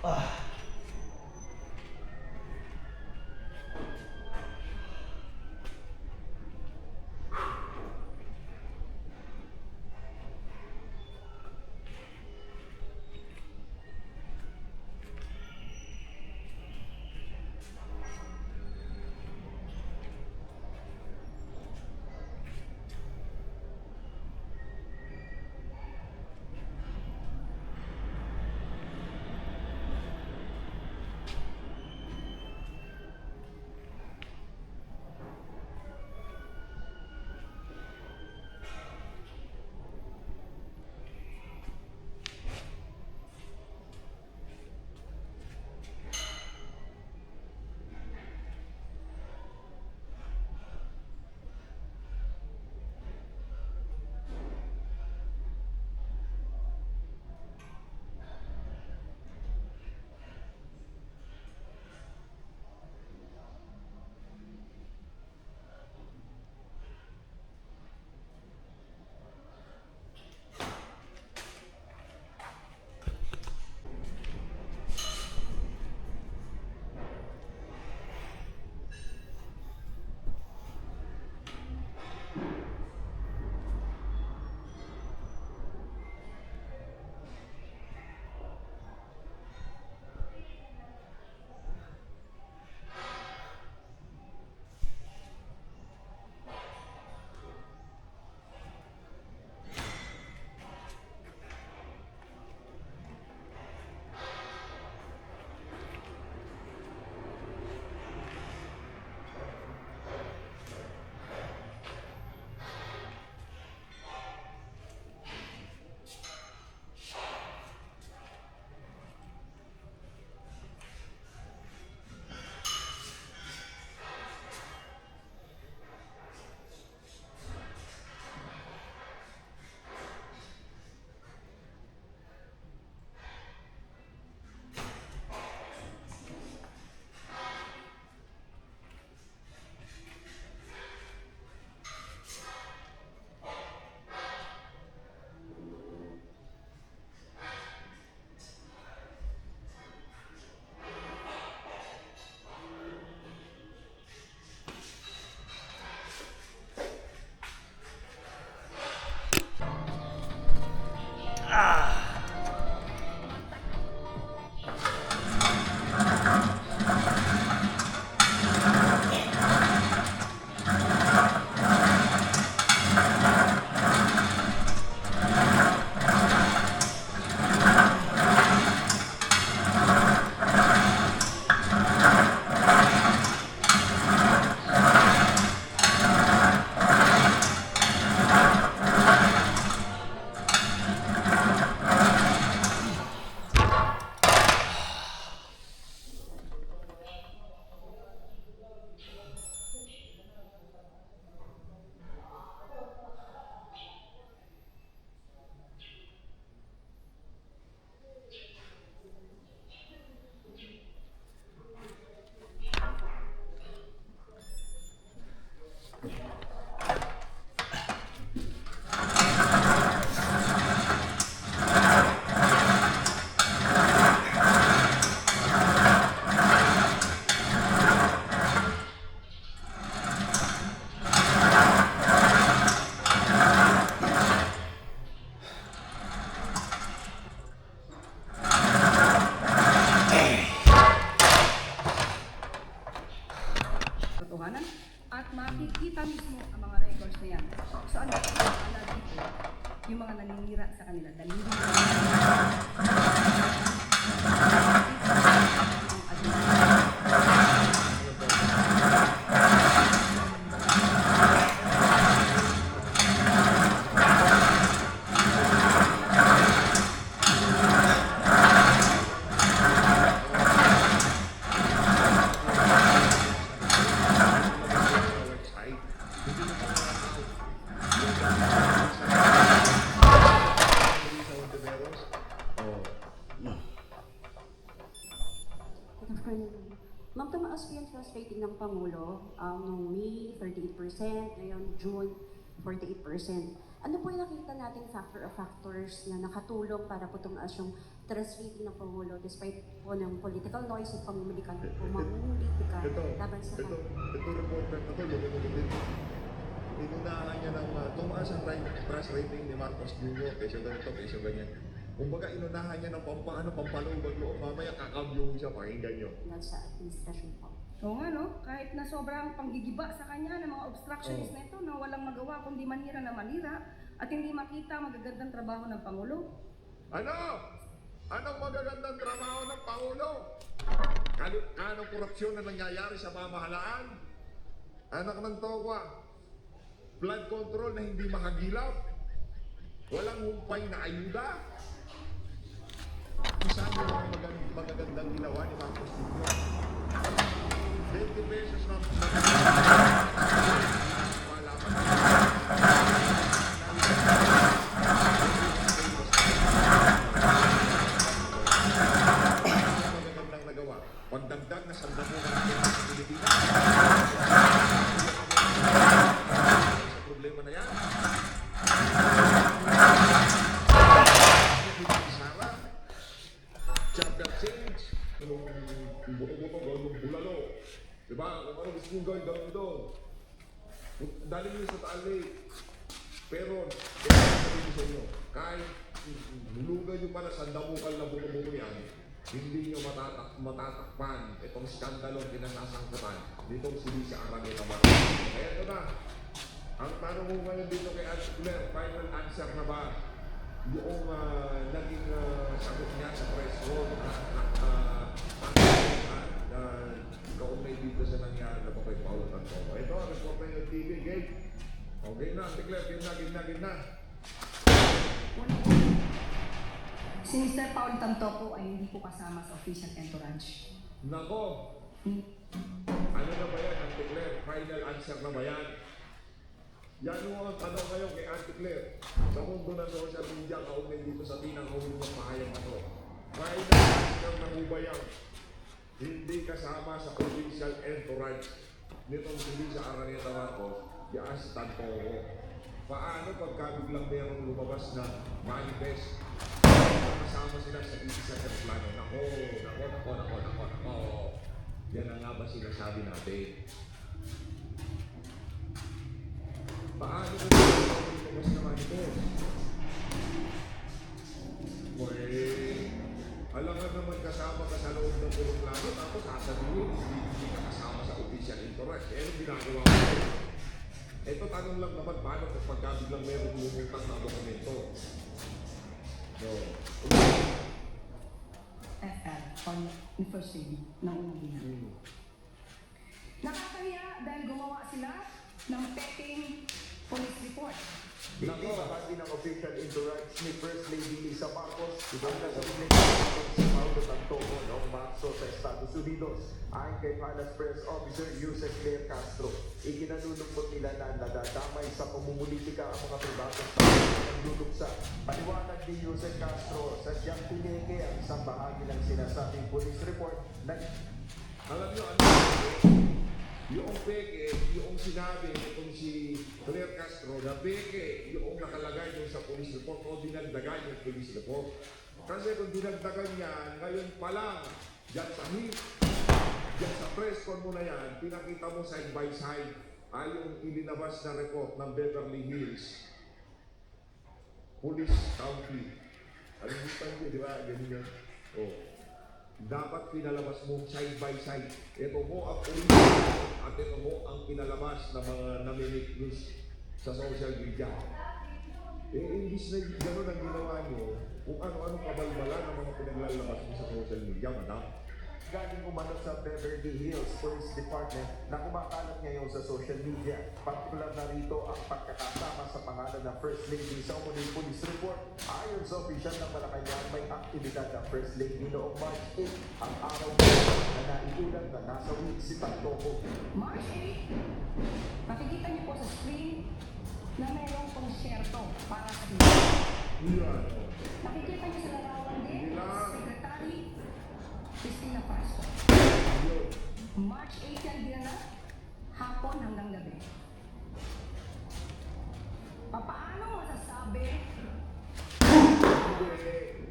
Ah. Totohanan at makikita mismo ang mga records na yan. So ano dito, yung mga naninira sa kanila, dalhin Ma'am, tumaas po yung trust rating ng Pangulo noong May 38%, ngayon June 48%. Ano po yung nakita nating factors na nakatulong para po tumaas yung trust rating ng Pangulo despite po ng political noise at pamumulikan po mamumulitika laban sa ito reporter na to, yung inunahan niya ng tumaas ang trust rating ni Marcos Jr. kaysa ganito, kaysa ganyan. Kumbaga, inunahan niya ng pampalubag loob, mamaya kakabyong siya, pakinggan niyo. sa administrasyon po. Oo nga no, kahit na sobrang panggigiba sa kanya ng mga obstructionist na ito na walang magawa kundi manira na manira at hindi makita magagandang trabaho ng Pangulo. Ano? Anong magagandang trabaho ng Pangulo? Anong korupsyon na nangyayari sa pamahalaan? Anak ng tokwa, flood control na hindi makagilap, walang humpay na ayuda. Saan yung mga magagandang ginawa ni Marcos Jr.? 20 pesos na magagandang nagawa. Pagdagdag na sandamuhan natin sa Pilipinas. Sa problema na yan. Sara, chapter change, buto-buto, gawin yung bulalo. Diba? Kung ano gusto nyo gawin doon. Dali nyo sa tali. Pero, sabi ko sa inyo, kahit lulugan nyo pa na sandamukan na buto-buto yan, hindi nyo matatakpan itong skandalong pinasasangkutan nitong si Lisa Araneta Marcos. Kaya ito na, ang tanong mo ngayon dito kay Ann Claire, final answer na ba yung naging sagot niya sa press room kaugnay dito sa nangyari na papay Paul Tantoco. Ito, report na yung TV, Gate. Okay na, Ann Claire, game na. Si Mr. Paul Tantoco ay hindi po kasama sa official entourage. Nako, ano na ba yan, Auntie Claire? Final answer na ba yan? Yan yung tanong ngayon kay Auntie Claire. Sa mundo ng social media, kaugnay dito sa pinanghuli ng pahayang ito. Final answer na mo ba yan? Hindi kasama sa provincial entourage nitong hindi sa Araneta Marcos, yan si Tantoco. Paano pagka biglang merong lumabas na manifest? Kasama sila sa isa sa plano. Nako. Yan ang nga ba sinasabi natin? Paano ba lumabas na manifest? Alangan naman kasama ka sa loob ng purong plano, tapos sasabihin, hindi ka kasama sa official entourage. Eh, anong ginagawa mo? Ito tanong lang naman, paano kapag biglang merong lumutang na dokumento? No. FL, on the first lady, ng unang ina. Nakakahiya dahil gumawa sila ng peking police report. Hindi bahagi ng official entourage ni First Lady Lisa Marcos ang nasabihin si Paulo Tantoco noong Marso sa Estados Unidos. Ayon kay Palace Press Officer Yusef Claire Castro, ikinalulungkot nila na nadadamay sa pamumulitika ang mga pribadong tao ng luluksa. Paliwanag ni Yusef Castro, sadyang pineke ang isang bahagi ng sinasabing police report na Alam nyo, yung peke, yung sinabi itong si Claire Castro na peke, yung nakalagay dun sa police report o dinagdagan yung police report. Kasi kung dinagdagan yan, ngayon pa lang, dyan sa HIP, dyan sa press con mo na yan, pinakita mo side by side ay yung ilinabas na report ng Beverly Hills Police County. Alam mo tayo, di ba? Ganun yan. Oh. Dapat pinalabas mo side by side. Ito mo ang police at ito mo ang pinalabas ng mga namimik news sa social media. Eh, imbis na gano'n ang ginawa nyo, kung ano-anong kabalbalan ang mga pinaglalabas mo sa social media, madam. galing umano sa Beverly Hills Police Department na kumakalat ngayon sa social media. Partikular na rito ang pagkakasama sa pangalan ng First Lady sa umuling police report. Ayon sa opisyal ng Malacanang, may aktibidad ng First Lady noong March 8, ang araw na naiulat na nasa week si Tantoco. March 8, makikita niyo po sa screen na mayroong konsyerto para sa inyo. Yan. Nakikita niyo sa larawan din, Ilan? Secretary Cristina Pasco. Yun. March 8 yan ginanap, hapon hanggang gabi. Paano masasabi?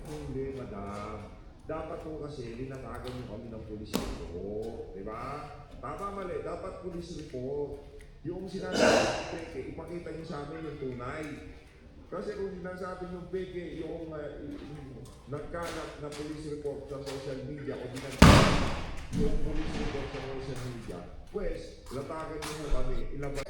Hindi, madam. dapat po kasi linangagan nyo kami ng police report. Diba? Tama mali, dapat police report. Yung sinasabi ng peke, ipakita nyo sa amin yung tunay. Kasi kung sinasabi yung peke, yung nagkalat na police report sa social media o binagkalat yung police report sa social media, pues, latagan nyo mo kami, ilabas.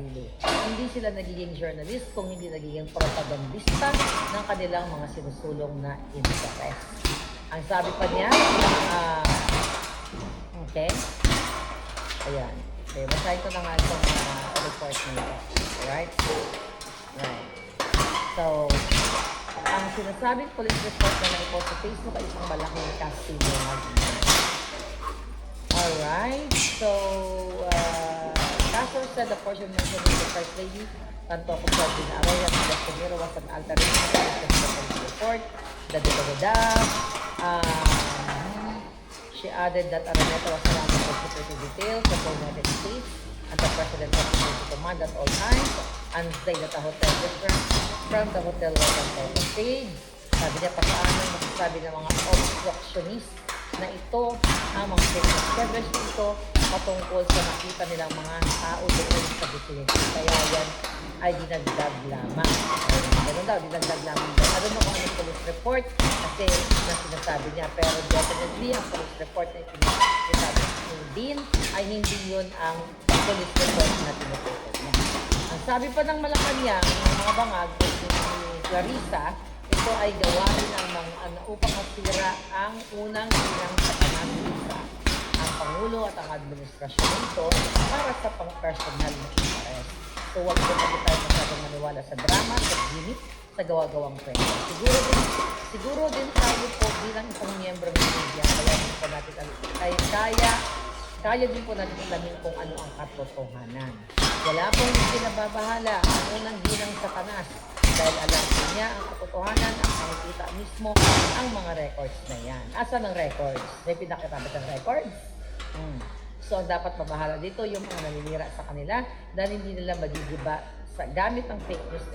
sarili. Hindi sila nagiging journalist kung hindi nagiging propagandista ng kanilang mga sinusulong na interest. Ang sabi pa niya, okay? Ayan. Okay, basahin ko na nga itong report nito. Alright? Right. So, ang sinasabing police report na naipost sa Facebook ay isang malaking casino. Alright, so, Castro said the portion mentioned in the First Lady, Tanto Kusabi na Arroyo, at the Camero was an alternate to the police report, she added that Araneta was surrounded by security details of the United States and the President was supposed to command at all times and stayed at a hotel different from the hotel where the stayed. Sabi niya, paano masasabi ng mga obstructionist na ito ang mga fitness na ito patungkol sa nakita nilang mga tao doon sa vicinity. Kaya yan ay dinagdag lamang. Ganun daw, dinagdag lamang. I don't know kung anong police report kasi na sinasabi niya. Pero definitely ang police report na sinasabi ni Dean ay hindi yun ang police report na tinutukoy niya. Ang sabi pa ng Malacanang, ng mga bangag ni Clarissa, ito ay gawain ng mga upang masira ang unang ilang sa pananalisa, ang Pangulo at ang administrasyon nito para sa pang-personal na interest. So huwag po natin tayo masyadong maniwala sa drama, sa gimmick, sa gawa-gawang kwento. Siguro din tayo po bilang isang miyembro ng media, kaya din po natin kaya din po natin alamin kung ano ang katotohanan. Wala pong pinababahala ang unang ginang Satanas dahil alam niya ang katotohanan ang makikita mismo ang mga records na yan. Asan ang records? May pinakitabat ang records? So, ang dapat mabahala dito yung mga naninira sa kanila dahil hindi nila magigiba sa gamit ng fake news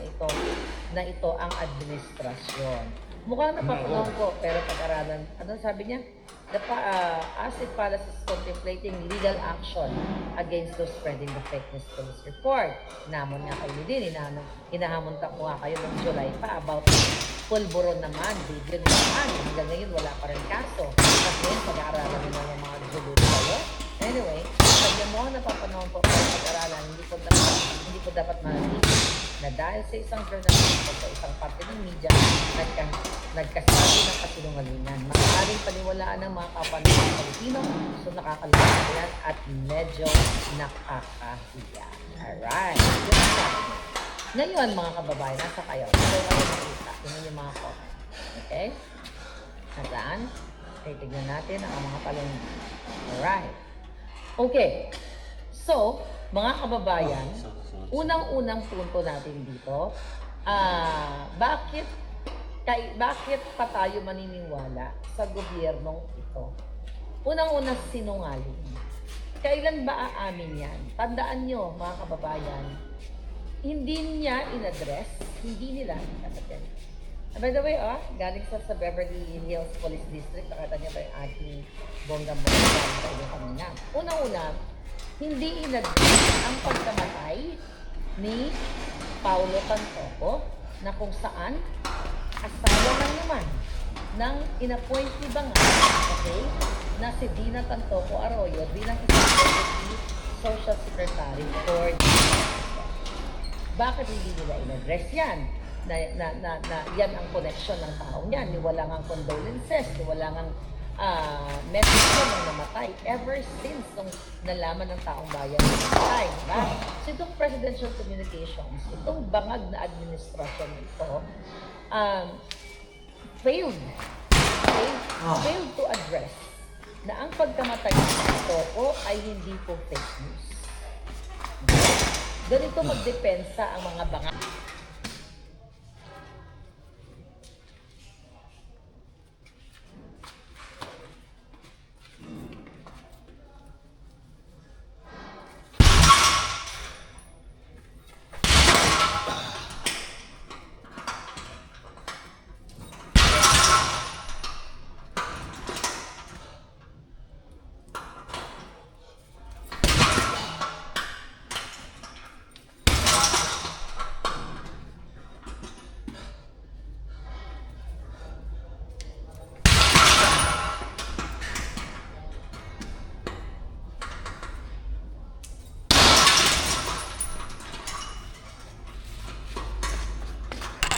na ito ang administrasyon. Mukhang napapanahon ko, pero pag-aralan, ano sabi niya? The ASIC Palace is contemplating legal action against those spreading the fake news police report. Namon nga kayo din, hinahamontak ko nga kayo noong July pa about pulburon naman, video naman. Hanggang ngayon wala pa rin kaso. Kasi ngayon pag-aaralan nyo yung mga juludo kayo. Anyway, sabi mo napapanahon po kayo pag-aralan, hindi po dapat manatili na dahil sa isang journalist o sa isang parte ng media nagkasabi ng kasinungalingan. Maaaring paniwalaan ng mga kapwa ng mga Pilipino, so nakakalungkot yan at medyo nakakahiya. Alright, yun ang sabi niya. Ngayon mga kababayan, nasa kayo. So kayo makita, yun yung mga comment. Okay? Nasaan? Okay, tignan natin ang mga palong. Alright. Okay. So, mga kababayan, unang-unang punto natin dito, bakit pa tayo maniniwala sa gobyernong ito? Unang-unang sinungaling. Kailan ba aamin yan? Tandaan nyo, mga kababayan, hindi niya in-address, hindi nila in-address. By the way, galing sa Beverly Hills Police District, nakita niyo ba yung ating bonggang-bongga sa inyong kanina? Una-una, hindi in-address ang pagkamatay ni Paulo Tantoco na kung saan asawa lang naman ng in-appoint ni Bangag, okay, na si Dina Tantoco Arroyo bilang isang deputy report. Bakit hindi nila in-address yan? Na yan ang connection ng taong yan. Ni wala ngang condolences, ni wala ngang message ko nang namatay. Ever since nung nalaman ng taong bayan na namatay. Diba? So itong presidential communications, itong bangag na administrasyon ito, failed to address na ang pagkamatay ng Toko ay hindi po fake news. Ganito magdepensa ang mga bangag.